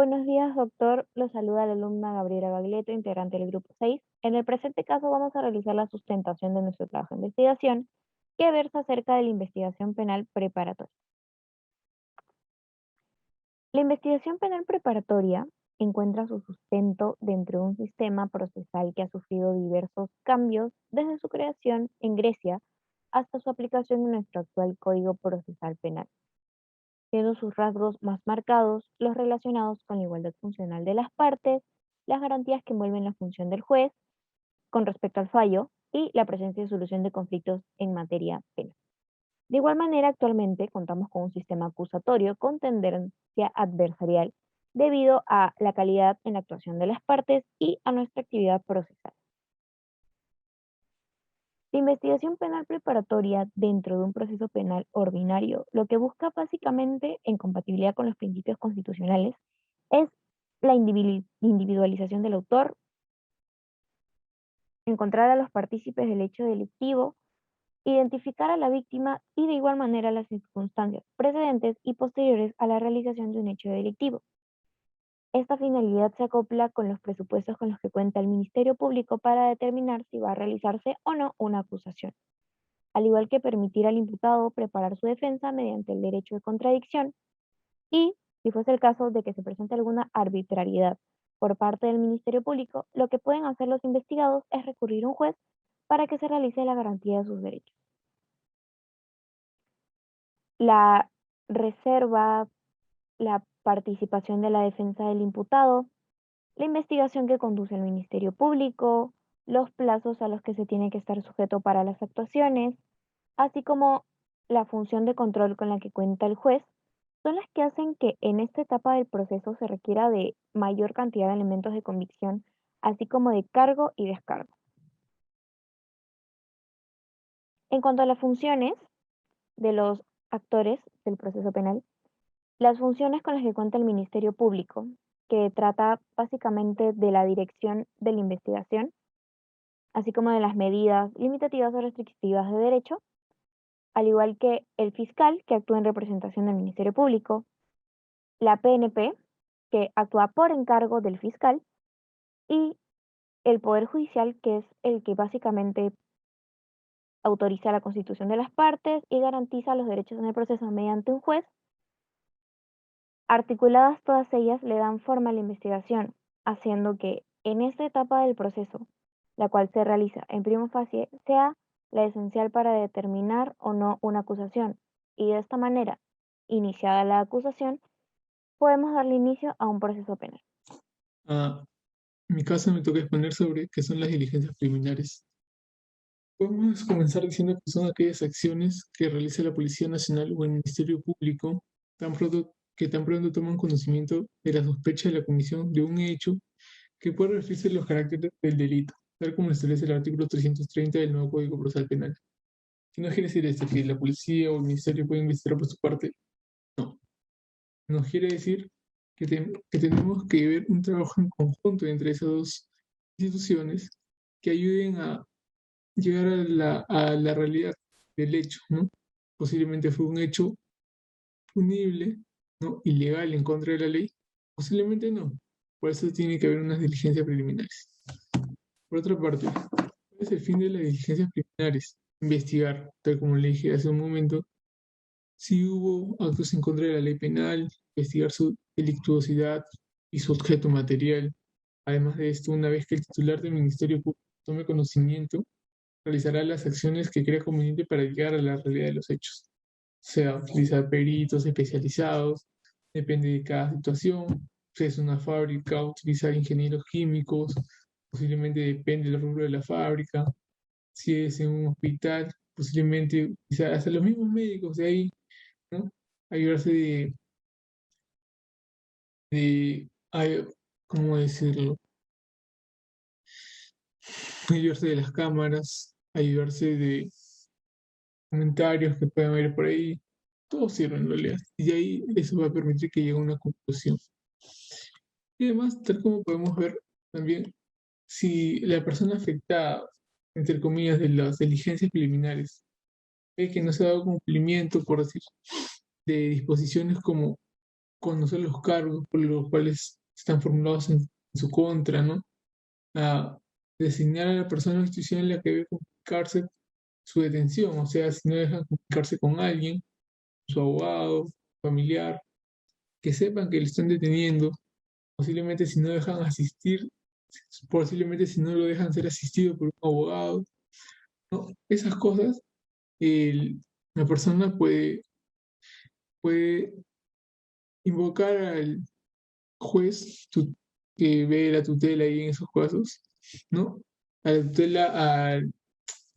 Buenos días, doctor. Lo saluda la alumna Gabriela Baglietto, integrante del grupo 6. En el presente caso vamos a realizar la sustentación de nuestro trabajo de investigación que versa acerca de la investigación penal preparatoria. La investigación penal preparatoria encuentra su sustento dentro de un sistema procesal que ha sufrido diversos cambios desde su creación en Grecia hasta su aplicación en nuestro actual Código Procesal Penal, siendo sus rasgos más marcados los relacionados con la igualdad funcional de las partes, las garantías que envuelven la función del juez con respecto al fallo y la presencia y solución de conflictos en materia penal. De igual manera, actualmente contamos con un sistema acusatorio con tendencia adversarial debido a la calidad en la actuación de las partes y a nuestra actividad procesal. La investigación penal preparatoria dentro de un proceso penal ordinario, lo que busca básicamente, en compatibilidad con los principios constitucionales, es la individualización del autor, encontrar a los partícipes del hecho delictivo, identificar a la víctima y de igual manera las circunstancias precedentes y posteriores a la realización de un hecho delictivo. Esta finalidad se acopla con los presupuestos con los que cuenta el Ministerio Público para determinar si va a realizarse o no una acusación, al igual que permitir al imputado preparar su defensa mediante el derecho de contradicción y, si fuese el caso de que se presente alguna arbitrariedad por parte del Ministerio Público, lo que pueden hacer los investigados es recurrir a un juez para que se realice la garantía de sus derechos. La reserva, la participación de la defensa del imputado, la investigación que conduce el Ministerio Público, los plazos a los que se tiene que estar sujeto para las actuaciones, así como la función de control con la que cuenta el juez, son las que hacen que en esta etapa del proceso se requiera de mayor cantidad de elementos de convicción, así como de cargo y descargo. En cuanto a las funciones de los actores del proceso penal, las funciones con las que cuenta el Ministerio Público, que trata básicamente de la dirección de la investigación, así como de las medidas limitativas o restrictivas de derecho, al igual que el fiscal, que actúa en representación del Ministerio Público, la PNP, que actúa por encargo del fiscal, y el Poder Judicial, que es el que básicamente autoriza la constitución de las partes y garantiza los derechos en el proceso mediante un juez. Articuladas todas ellas le dan forma a la investigación, haciendo que en esta etapa del proceso, la cual se realiza en prima facie, sea la esencial para determinar o no una acusación. Y de esta manera, iniciada la acusación, podemos darle inicio a un proceso penal. Ah, en mi caso me toca exponer sobre qué son las diligencias preliminares. Podemos comenzar diciendo que son aquellas acciones que realiza la Policía Nacional o el Ministerio Público tan pronto toman conocimiento de la sospecha de la comisión de un hecho que puede referirse a los caracteres del delito, tal como lo establece el artículo 330 del nuevo Código Procesal Penal. ¿Qué no quiere decir esto? ¿Que la policía o el ministerio pueden investigar por su parte? No. Nos quiere decir que tenemos que ver un trabajo en conjunto entre esas dos instituciones que ayuden a llegar a la realidad del hecho, ¿no? Posiblemente fue un hecho punible, ¿no? Ilegal en contra de la ley, posiblemente no. Por eso tiene que haber unas diligencias preliminares. Por otra parte, ¿cuál es el fin de las diligencias preliminares? Investigar, tal como le dije hace un momento, si hubo actos en contra de la ley penal, investigar su delictuosidad y su objeto material. Además de esto, una vez que el titular del Ministerio Público tome conocimiento, realizará las acciones que crea conveniente para llegar a la realidad de los hechos. O sea, utilizar peritos especializados, depende de cada situación. Si es una fábrica, utilizar ingenieros químicos, posiblemente depende del rubro de la fábrica. Si es en un hospital, posiblemente utilizar hasta los mismos médicos de ahí, ¿no? Ayudarse ¿cómo decirlo? Ayudarse de las cámaras, ayudarse de comentarios que puedan haber por ahí. Todo sirve en realidad. Y de ahí eso va a permitir que llegue a una conclusión. Y además, tal como podemos ver también, si la persona afectada, entre comillas, de las diligencias preliminares, ve que no se ha dado cumplimiento, por decir, de disposiciones como conocer los cargos por los cuales están formulados en su contra, ¿no? A designar a la persona o institución en la que debe comunicarse su detención, o sea, si no dejan comunicarse con alguien, su abogado, familiar, que sepan que le están deteniendo, posiblemente si no dejan asistir, posiblemente si no lo dejan ser asistido por un abogado, ¿no? Esas cosas, el- la persona puede invocar al juez que ve la tutela ahí en esos casos, ¿no? A la tutela,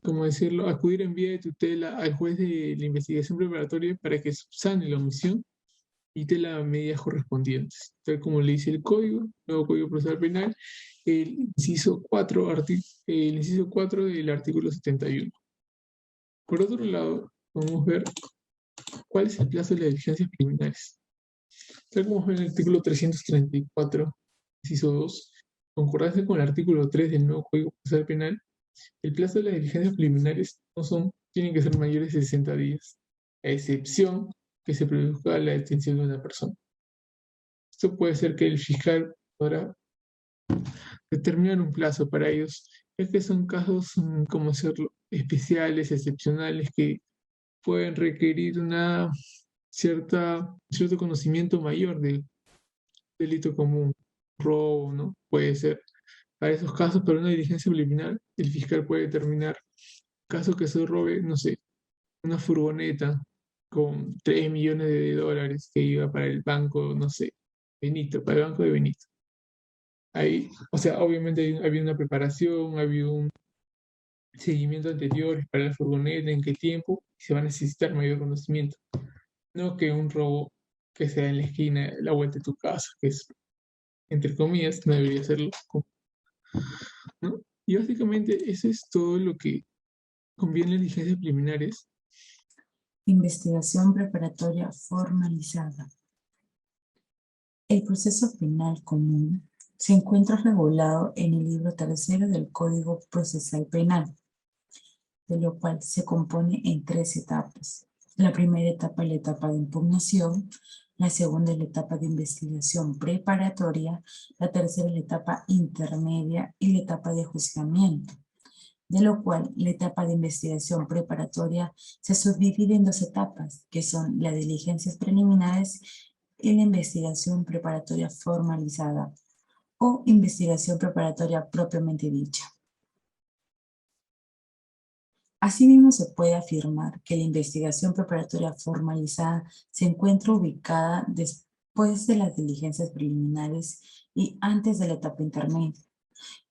¿cómo decirlo? Acudir en vía de tutela al juez de la investigación preparatoria para que subsane la omisión y de las medidas correspondientes, tal como le dice el código, nuevo Código Procesal Penal, el inciso 4 del artículo 71. Por otro lado, vamos a ver cuál es el plazo de las diligencias preliminares. Tal como ve en el artículo 334, inciso 2, concordancia con el artículo 3 del nuevo Código Procesal Penal, el plazo de las diligencias preliminares tienen que ser mayores de 60 días, a excepción que se produzca la detención de una persona. Esto puede ser que el fiscal podrá determinar un plazo para ellos, ya que son casos, como decirlo, especiales, excepcionales, que pueden requerir cierto conocimiento mayor del delito común, robo, ¿no? Puede ser. Para esos casos, para una diligencia preliminar, el fiscal puede determinar, caso que se robe, no sé, una furgoneta con 3 millones de dólares que iba para el banco, no sé, Benito, para el banco de Benito. Ahí, o sea, obviamente había una preparación, había un seguimiento anterior para la furgoneta, en qué tiempo, y se va a necesitar mayor conocimiento. No que un robo que sea en la esquina, la vuelta de tu casa, que es, entre comillas, no debería serlo, ¿no? Y básicamente eso es todo lo que conviene en diligencias preliminares. Investigación preparatoria formalizada. El proceso penal común se encuentra regulado en el libro tercero del Código Procesal Penal, de lo cual se compone en 3 etapas. La primera etapa es la etapa de impugnación, la segunda es la etapa de investigación preparatoria, la tercera es la etapa intermedia y la etapa de juzgamiento, de lo cual la etapa de investigación preparatoria se subdivide en 2 etapas, que son las diligencias preliminares y la investigación preparatoria formalizada o investigación preparatoria propiamente dicha. Asimismo, se puede afirmar que la investigación preparatoria formalizada se encuentra ubicada después de las diligencias preliminares y antes de la etapa intermedia.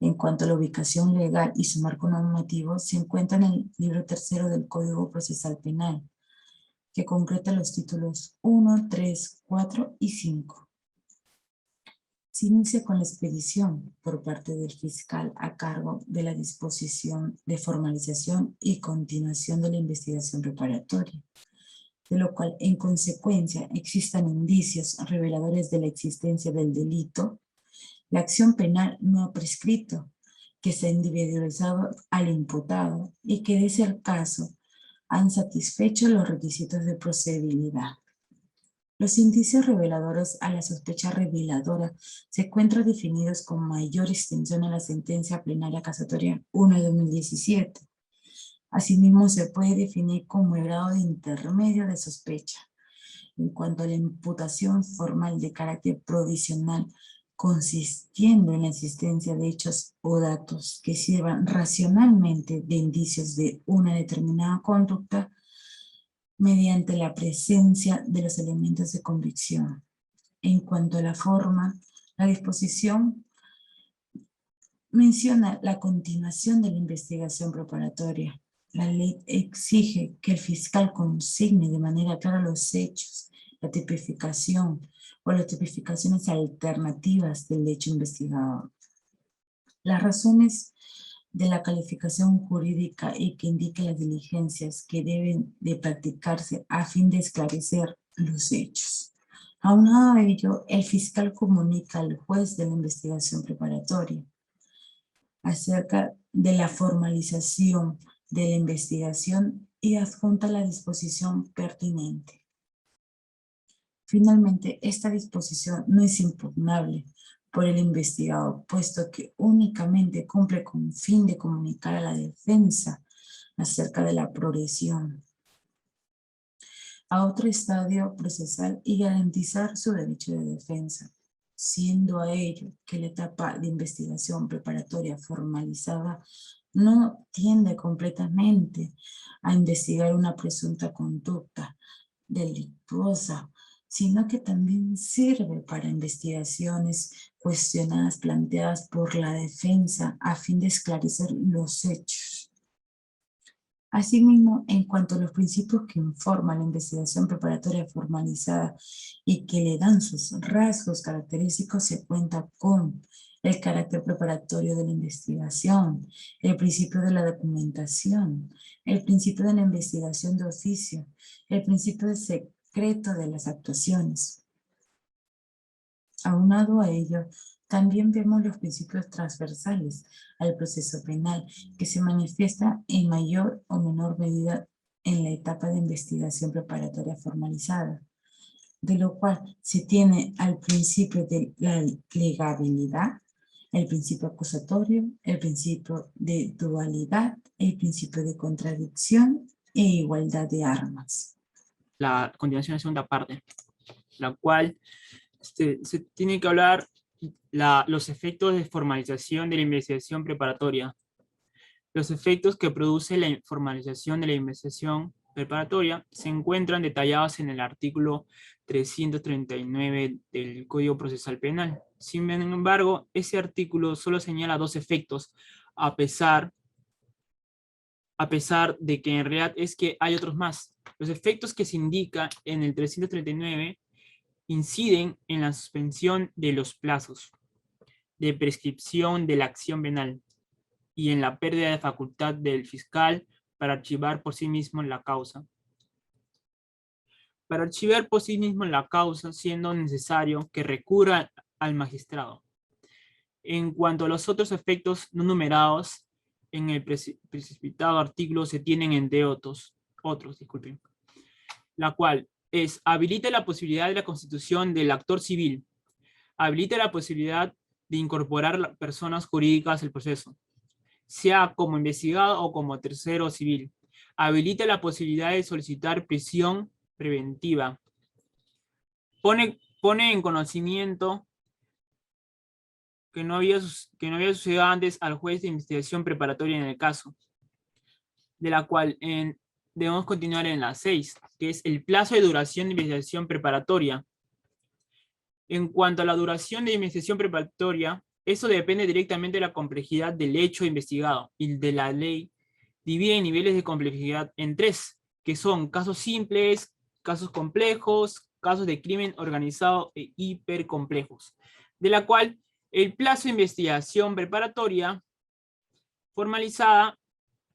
En cuanto a la ubicación legal y su marco normativo, se encuentra en el libro tercero del Código Procesal Penal, que concreta los títulos 1, 3, 4 y 5. Se inicia con la expedición por parte del fiscal a cargo de la disposición de formalización y continuación de la investigación preparatoria, de lo cual en consecuencia existan indicios reveladores de la existencia del delito. La acción penal no ha prescrito, que se ha individualizado al imputado y que de ser caso han satisfecho los requisitos de procedibilidad. Los indicios reveladores a la sospecha reveladora se encuentran definidos con mayor extensión en la sentencia plenaria casatoria 1 de 2017. Asimismo, se puede definir como el grado de intermedio de sospecha. En cuanto a la imputación formal de carácter provisional, consistiendo en la existencia de hechos o datos que sirvan racionalmente de indicios de una determinada conducta, mediante la presencia de los elementos de convicción. En cuanto a la forma, la disposición menciona la continuación de la investigación preparatoria. La ley exige que el fiscal consigne de manera clara los hechos, la tipificación o las tipificaciones alternativas del hecho investigado. Las razones de la calificación jurídica y que indique las diligencias que deben de practicarse a fin de esclarecer los hechos. Aunado a ello, el fiscal comunica al juez de la investigación preparatoria acerca de la formalización de la investigación y adjunta la disposición pertinente. Finalmente, esta disposición no es impugnable por el investigado, puesto que únicamente cumple con el fin de comunicar a la defensa acerca de la progresión a otro estadio procesal y garantizar su derecho de defensa, siendo a ello que la etapa de investigación preparatoria formalizada no tiende completamente a investigar una presunta conducta delictuosa, sino que también sirve para investigaciones cuestionadas planteadas por la defensa a fin de esclarecer los hechos. Asimismo, en cuanto a los principios que informan la investigación preparatoria formalizada y que le dan sus rasgos característicos, se cuenta con el carácter preparatorio de la investigación, el principio de la documentación, el principio de la investigación de oficio, el principio de secreto de las actuaciones. Aunado a ello, también vemos los principios transversales al proceso penal que se manifiesta en mayor o menor medida en la etapa de investigación preparatoria formalizada, de lo cual se tiene al principio de la legabilidad, el principio acusatorio, el principio de dualidad, el principio de contradicción e igualdad de armas. A continuación, la segunda parte, la cual se tiene que hablar los efectos de formalización de la investigación preparatoria. Los efectos que produce la formalización de la investigación preparatoria se encuentran detallados en el artículo 339 del Código Procesal Penal. Sin embargo, ese artículo solo señala dos efectos, a pesar de que en realidad es que hay otros más. Los efectos que se indican en el 339 inciden en la suspensión de los plazos de prescripción de la acción penal y en la pérdida de facultad del fiscal para archivar por sí mismo la causa. Para archivar por sí mismo la causa, siendo necesario que recurra al magistrado. En cuanto a los otros efectos no numerados, en el precipitado artículo se tienen entre otros, la cual es: habilita la posibilidad de la constitución del actor civil, habilita la posibilidad de incorporar personas jurídicas al proceso, sea como investigado o como tercero civil, habilita la posibilidad de solicitar prisión preventiva, pone en conocimiento que no había sucedido antes al juez de investigación preparatoria en el caso, de la cual debemos continuar en la 6, que es el plazo de duración de investigación preparatoria. En cuanto a la duración de investigación preparatoria, eso depende directamente de la complejidad del hecho investigado, y de la ley divide niveles de complejidad en 3, que son casos simples, casos complejos, casos de crimen organizado e hipercomplejos, de la cual el plazo de investigación preparatoria formalizada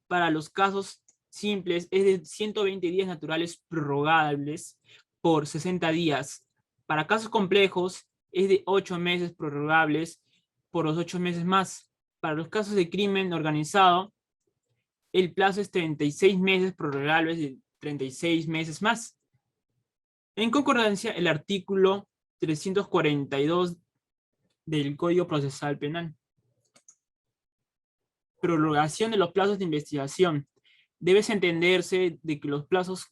para los casos simples es de 120 días naturales prorrogables por 60 días. Para casos complejos es de 8 meses prorrogables por los 8 meses más. Para los casos de crimen organizado, el plazo es 36 meses prorrogables de 36 meses más. En concordancia, el artículo 342 del Código Procesal Penal. Prorrogación de los plazos de investigación. Debe entenderse de que los plazos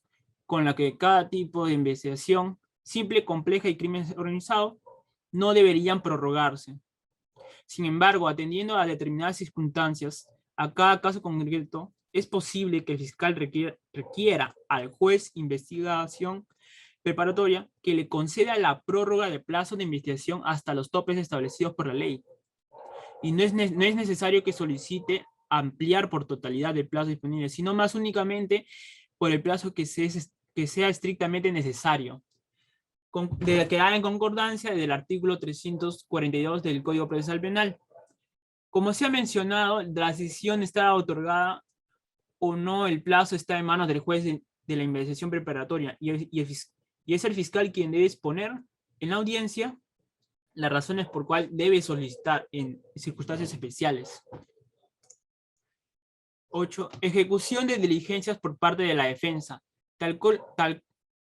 con los que cada tipo de investigación, simple, compleja y crimen organizado, no deberían prorrogarse. Sin embargo, atendiendo a determinadas circunstancias, a cada caso concreto, es posible que el fiscal requiera al juez investigación preparatoria que le conceda la prórroga de plazo de investigación hasta los topes establecidos por la ley. Y no es necesario que solicite ampliar por totalidad el plazo disponible, sino más únicamente por el plazo que sea estrictamente necesario, de que haga en concordancia del artículo 342 del Código Procesal Penal. Como se ha mencionado, la decisión está otorgada o no, el plazo está en manos del juez de la investigación preparatoria, y es el fiscal quien debe exponer en la audiencia las razones por cual debe solicitar en circunstancias especiales. 8. Ejecución de diligencias por parte de la defensa. Tal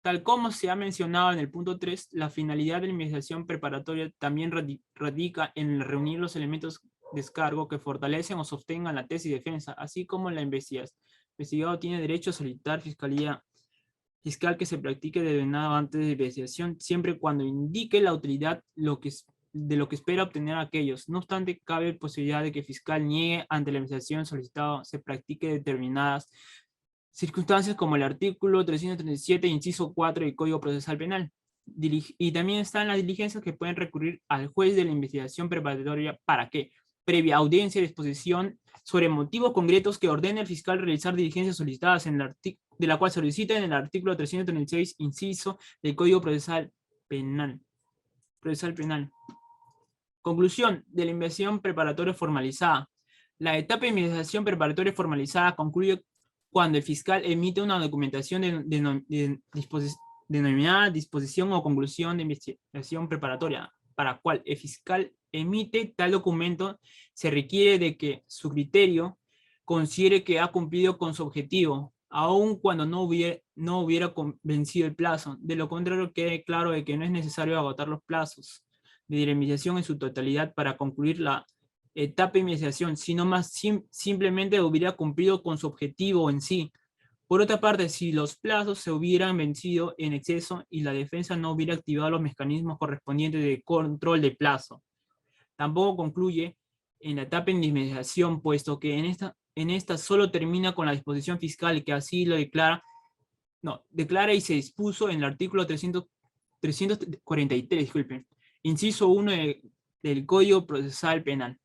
Tal como se ha mencionado en el punto 3, la finalidad de la investigación preparatoria también radica en reunir los elementos de descargo que fortalecen o sostengan la tesis de defensa, así como la investigación. El investigado tiene derecho a solicitar fiscal que se practique de nada antes de investigación, siempre y cuando indique la autoridad de lo que espera obtener aquellos. No obstante, cabe posibilidad de que el fiscal niegue ante la investigación solicitada se practique determinadas circunstancias como el artículo 337, inciso 4 del Código Procesal Penal. Y también están las diligencias que pueden recurrir al juez de la investigación preparatoria para que, previa audiencia y disposición sobre motivos concretos que ordene el fiscal realizar diligencias solicitadas de la cual solicita en el artículo 336, inciso del Código Procesal Penal. Conclusión de la investigación preparatoria formalizada. La etapa de investigación preparatoria formalizada concluye cuando el fiscal emite una documentación denominada disposición o conclusión de investigación preparatoria, para cual el fiscal emite tal documento, se requiere de que su criterio considere que ha cumplido con su objetivo, aun cuando no hubiera vencido el plazo. De lo contrario, quede claro de que no es necesario agotar los plazos de la investigación en su totalidad para concluir la etapa de investigación, sino más simplemente hubiera cumplido con su objetivo en sí. Por otra parte, si los plazos se hubieran vencido en exceso y la defensa no hubiera activado los mecanismos correspondientes de control de plazo, tampoco concluye en la etapa de investigación, puesto que en esta solo termina con la disposición fiscal que así lo declara y se dispuso en el artículo 343, disculpen, inciso 1 del Código Procesal Penal.